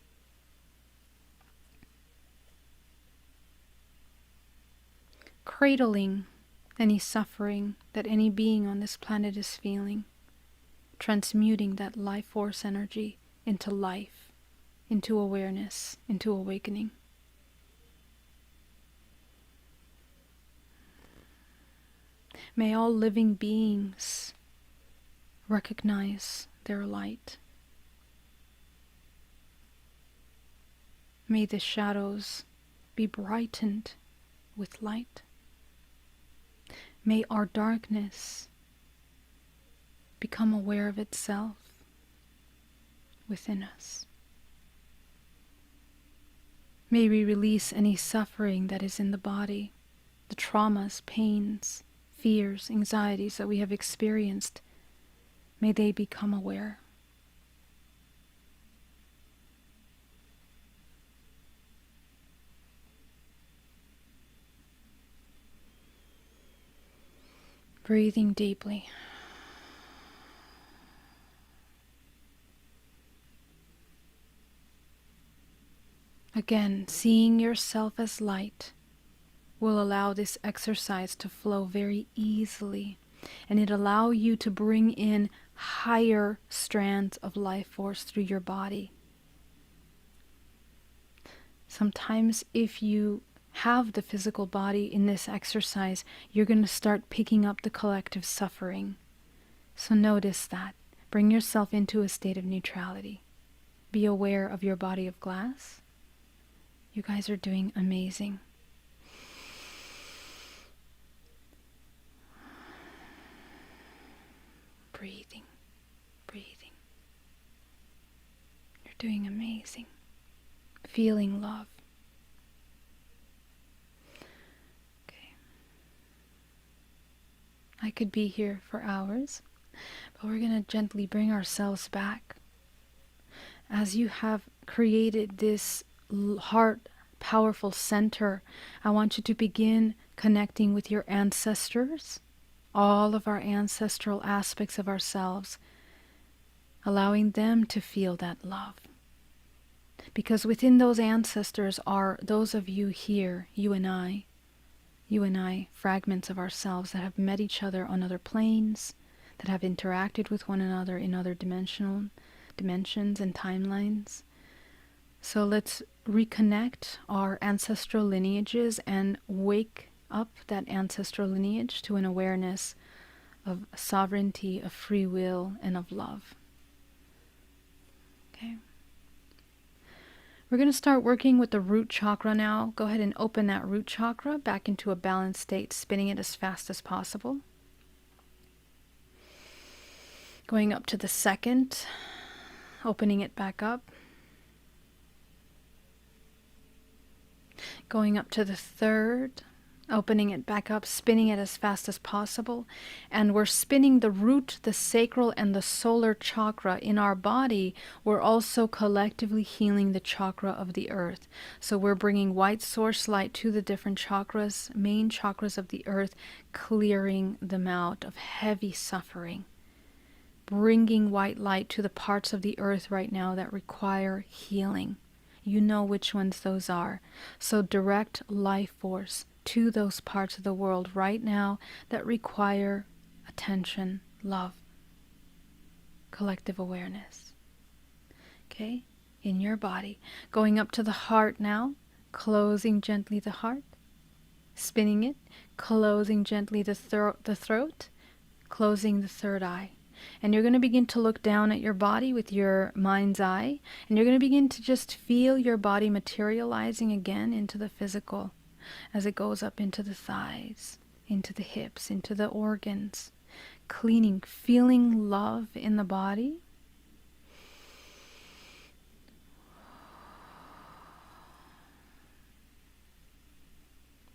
Cradling any suffering that any being on this planet is feeling, transmuting that life force energy into life, into awareness, into awakening. May all living beings recognize their light. May the shadows be brightened with light. May our darkness become aware of itself within us. May we release any suffering that is in the body, the traumas, pains, fears, anxieties that we have experienced. May they become aware. Breathing deeply. Again, seeing yourself as light will allow this exercise to flow very easily, and it allow you to bring in higher strands of life force through your body. Sometimes if you have the physical body in this exercise, you're going to start picking up the collective suffering. So notice that. Bring yourself into a state of neutrality. Be aware of your body of glass. You guys are doing amazing. Breathing, breathing. You're doing amazing. Feeling love. Okay. I could be here for hours, but we're going to gently bring ourselves back. As you have created this heart powerful center, I want you to begin connecting with your ancestors, all of our ancestral aspects of ourselves, allowing them to feel that love. Because within those ancestors are those of you here, you and I, fragments of ourselves that have met each other on other planes, that have interacted with one another in other dimensions and timelines. So let's reconnect our ancestral lineages and wake up that ancestral lineage to an awareness of sovereignty, of free will, and of love. Okay. We're going to start working with the root chakra now. Go ahead and open that root chakra back into a balanced state, spinning it as fast as possible. Going up to the second, opening it back up. Going up to the third, opening it back up, spinning it as fast as possible. And we're spinning the root, the sacral, and the solar chakra in our body. We're also collectively healing the chakra of the earth. So we're bringing white source light to the different chakras, main chakras of the earth, clearing them out of heavy suffering. Bringing white light to the parts of the earth right now that require healing. You know which ones those are. So direct life force to those parts of the world right now that require attention, love, collective awareness. Okay? In your body. Going up to the heart now, closing gently the heart, spinning it, closing gently the throat, closing the third eye. And you're going to begin to look down at your body with your mind's eye, and you're going to begin to just feel your body materializing again into the physical as it goes up into the thighs, into the hips, into the organs, cleaning, feeling love in the body.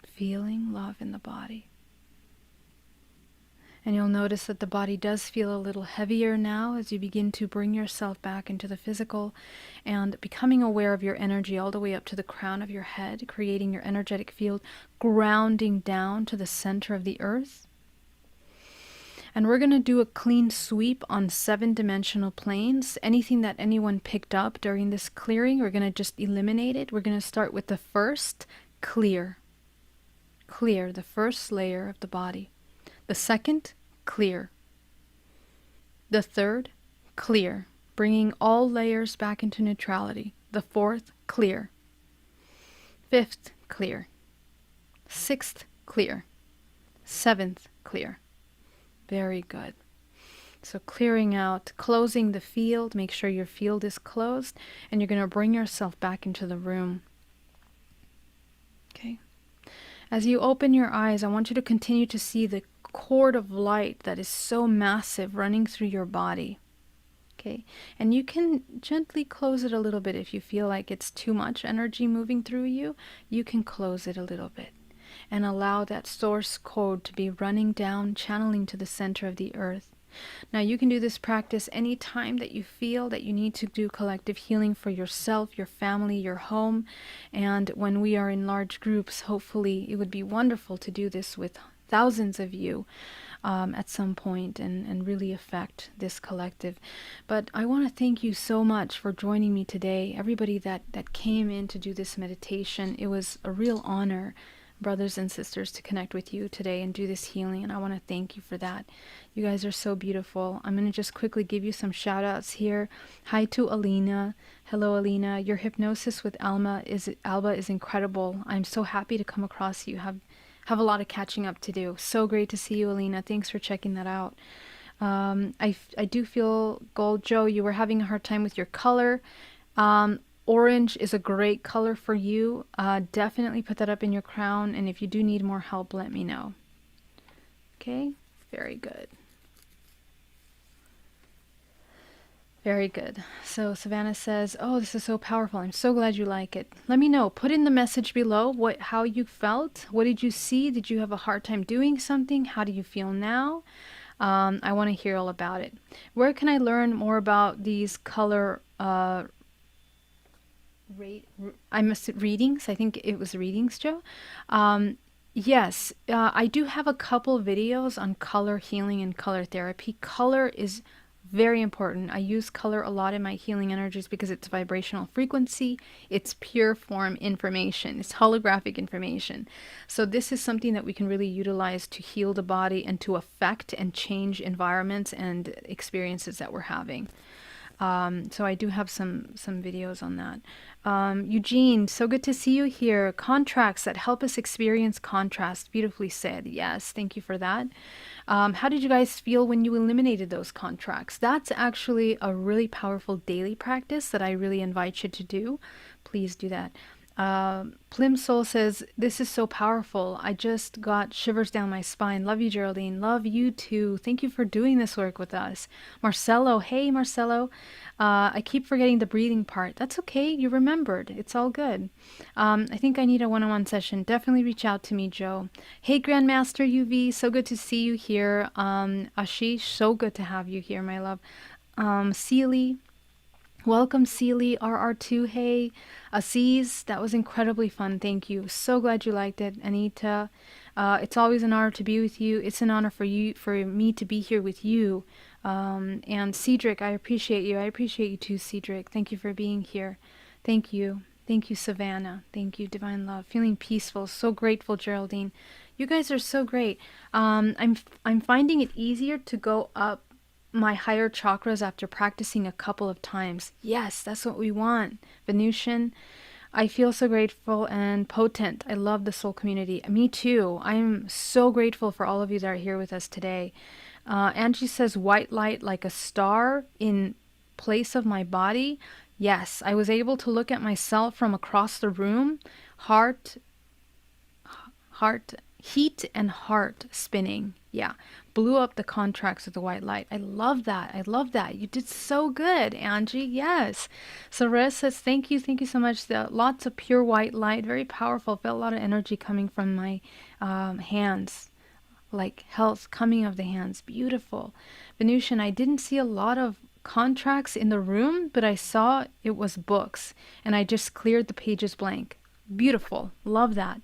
Feeling love in the body. And you'll notice that the body does feel a little heavier now as you begin to bring yourself back into the physical and becoming aware of your energy all the way up to the crown of your head, creating your energetic field, grounding down to the center of the earth. And we're going to do a clean sweep on 7-dimensional planes. Anything that anyone picked up during this clearing, we're going to just eliminate it. We're going to start with the first, clear. Clear, the first layer of the body. The second, clear. The third, clear, bringing all layers back into neutrality. The fourth, clear. Fifth, clear. Sixth, clear. Seventh, clear. Very good. So clearing out, closing the field, make sure your field is closed, and you're going to bring yourself back into the room. Okay. As you open your eyes, I want you to continue to see the cord of light that is so massive running through your body. Okay, and you can gently close it a little bit if you feel like it's too much energy moving through you. You can close it a little bit and allow that source code to be running down, channeling to the center of the earth. Now you can do this practice any time that you feel that you need to do collective healing for yourself, your family, your home. And when we are in large groups, hopefully it would be wonderful to do this with thousands of you at some point and really affect this collective. But I want to thank you so much for joining me today. Everybody that came in to do this meditation, it was a real honor, brothers and sisters, to connect with you today and do this healing, and I want to thank you for that. You guys are so beautiful. I'm going to just quickly give you some shout outs here. Hi to Alina. Hello, Alina. Your hypnosis with Alba is incredible. I'm so happy to come across you. Have a lot of catching up to do. So great to see you, Alina. Thanks for checking that out. I do feel, Gold Joe, you were having a hard time with your color. Orange is a great color for you. Definitely put that up in your crown, and if you do need more help, let me know. Okay? Very good. Very good. So Savannah says, oh, this is so powerful. I'm so glad you like it. Let me know. Put in the message below how you felt. What did you see? Did you have a hard time doing something? How do you feel now? I want to hear all about it. Where can I learn more about these color readings? I think it was readings, Joe. Yes, I do have a couple videos on color healing and color therapy. Color is very important. I use color a lot in my healing energies because it's vibrational frequency. It's pure form information. It's holographic information. So this is something that we can really utilize to heal the body and to affect and change environments and experiences that we're having. So I do have some videos on that. Eugene, so good to see you here. Contracts that help us experience contrast. Beautifully said. Yes, thank you for that. How did you guys feel when you eliminated those contracts? That's actually a really powerful daily practice that I really invite you to do. Please do that. Plimsoul says, this is so powerful. I just got shivers down my spine. Love you, Geraldine. Love you too. Thank you for doing this work with us. Marcelo, hey Marcelo. I keep forgetting the breathing part. That's okay. You remembered. It's all good. I think I need a one-on-one session. Definitely reach out to me, Joe. Hey Grandmaster UV, so good to see you here. Ashish, so good to have you here, my love. Seely, welcome, Seely. RR2, hey. Aziz, that was incredibly fun. Thank you. So glad you liked it. Anita, it's always an honor to be with you. It's an honor for me to be here with you. And Cedric, I appreciate you. I appreciate you too, Cedric. Thank you for being here. Thank you. Thank you, Savannah. Thank you, Divine Love. Feeling peaceful. So grateful, Geraldine. You guys are so great. I'm finding it easier to go up my higher chakras after practicing a couple of times. Yes, that's what we want. Venusian, I feel so grateful and potent. I love the soul community. Me too. I'm so grateful for all of you that are here with us today. Angie says, white light like a star in place of my body. Yes, I was able to look at myself from across the room. Heart, heart, heat and heart spinning. Yeah, blew up the contracts with the white light. I love that. I love that. You did so good, Angie. Yes. So Rez says, thank you. Thank you so much. Lots of pure white light. Very powerful. Felt a lot of energy coming from my hands. Like health coming of the hands. Beautiful. Venusian, I didn't see a lot of contracts in the room, but I saw it was books, and I just cleared the pages blank. Beautiful. Love that.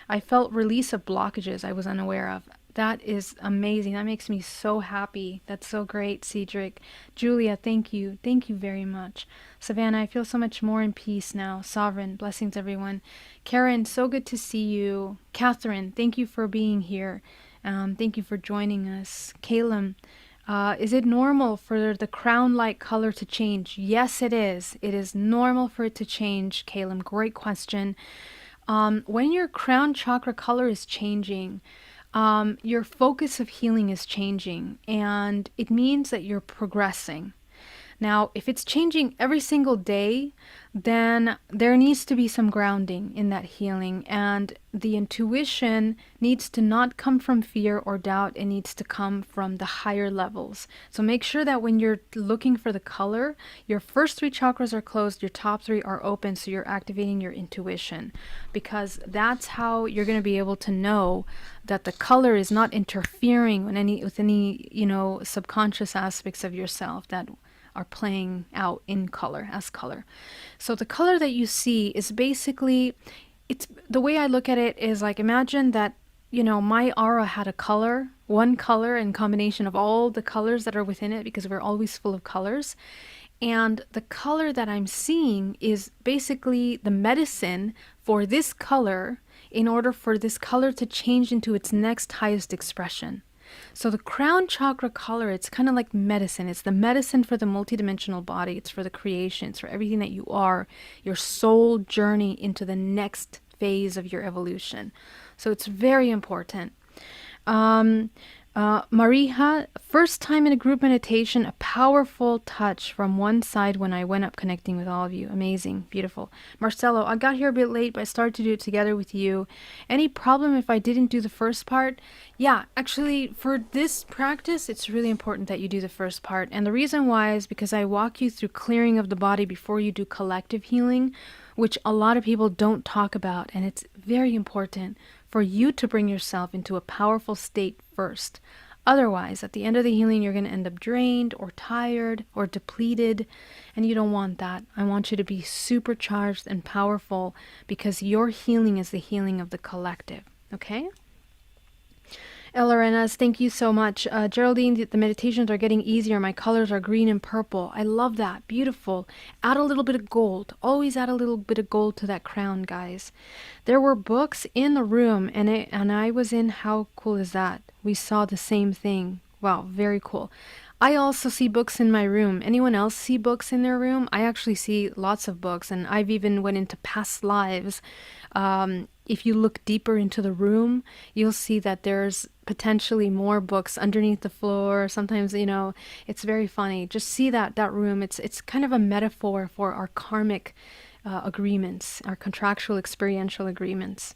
I felt release of blockages I was unaware of. That is amazing. That makes me so happy. That's so great, Cedric. Julia, thank you. Thank you very much. Savannah, I feel so much more in peace now. Sovereign, blessings everyone. Karen, so good to see you. Catherine, thank you for being here. Thank you for joining us. Caleb, is it normal for the crown-like color to change? Yes, it is. It is normal for it to change, Caleb. Great question. When your crown chakra color is changing, your focus of healing is changing, and it means that you're progressing. Now, if it's changing every single day, then there needs to be some grounding in that healing, and the intuition needs to not come from fear or doubt. It needs to come from the higher levels. So make sure that when you're looking for the color, your first 3 chakras are closed, your top 3 are open, so you're activating your intuition, because that's how you're going to be able to know that the color is not interfering with any subconscious aspects of yourself that are playing out in color, as color. So the color that you see is basically, it's the way I look at it is like, imagine that, my aura had a color, one color in combination of all the colors that are within it, because we're always full of colors. And the color that I'm seeing is basically the medicine for this color in order for this color to change into its next highest expression. So the crown chakra color, it's kind of like medicine. It's the medicine for the multidimensional body. It's for the creation. It's for everything that you are, your soul journey into the next phase of your evolution. So it's very important. Mariha, first time in a group meditation, a powerful touch from one side when I went up connecting with all of you. Amazing. Beautiful. Marcelo, I got here a bit late, but I started to do it together with you. Any problem if I didn't do the first part? Yeah, actually, for this practice, it's really important that you do the first part. And the reason why is because I walk you through clearing of the body before you do collective healing, which a lot of people don't talk about. And it's very important for you to bring yourself into a powerful state first. Otherwise, at the end of the healing, you're going to end up drained or tired or depleted, and you don't want that. I want you to be supercharged and powerful, because your healing is the healing of the collective. Okay? Elerenas, thank you so much. Geraldine, the meditations are getting easier. My colors are green and purple. I love that. Beautiful. Add a little bit of gold. Always add a little bit of gold to that crown, guys. There were books in the room, and I was in. How cool is that? We saw the same thing. Wow, very cool. I also see books in my room. Anyone else see books in their room? I actually see lots of books, and I've even went into past lives. If you look deeper into the room, you'll see that there's potentially more books underneath the floor. Sometimes, it's very funny. Just see that room. It's kind of a metaphor for our karmic agreements, our contractual experiential agreements.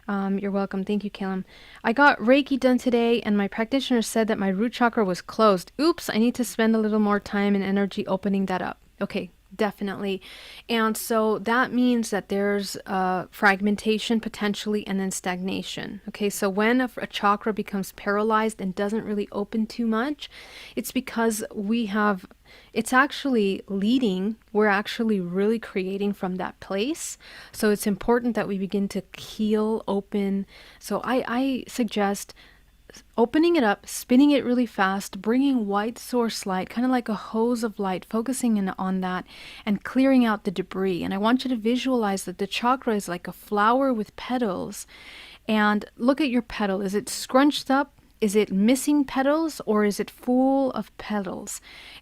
You're welcome. Thank you, Caleb. I got Reiki done today, and my practitioner said that my root chakra was closed. Oops, I need to spend a little more time and energy opening that up. Okay, definitely. And so that means that there's fragmentation potentially, and then stagnation. Okay, so when a chakra becomes paralyzed and doesn't really open too much, it's because it's actually leading, we're actually really creating from that place. So it's important that we begin to heal, open. So I suggest opening it up, spinning it really fast, bringing white source light, kind of like a hose of light, focusing in on that and clearing out the debris. And I want you to visualize that the chakra is like a flower with petals. And look at your petal. Is it scrunched up? Is it missing petals, or is it full of petals?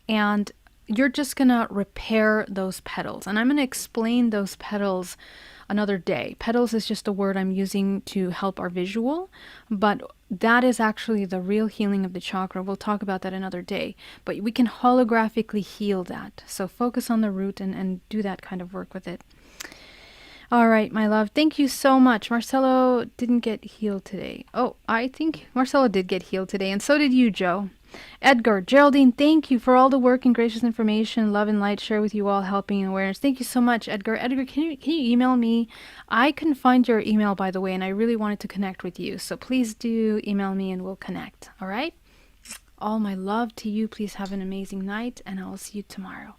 And you're just going to repair those petals. And I'm going to explain those petals another day. Petals is just a word I'm using to help our visual, but that is actually the real healing of the chakra. We'll talk about that another day, but we can holographically heal that. So focus on the root and do that kind of work with it. All right, my love. Thank you so much. Marcelo didn't get healed today. Oh, I think Marcelo did get healed today, and so did you, Joe. Edgar, Geraldine, thank you for all the work and gracious information, love and light share with you all, helping and awareness. Thank you so much, Edgar. Edgar, can you email me? I couldn't find your email, by the way, and I really wanted to connect with you. So please do email me and we'll connect. All right? All my love to you. Please have an amazing night, and I'll see you tomorrow.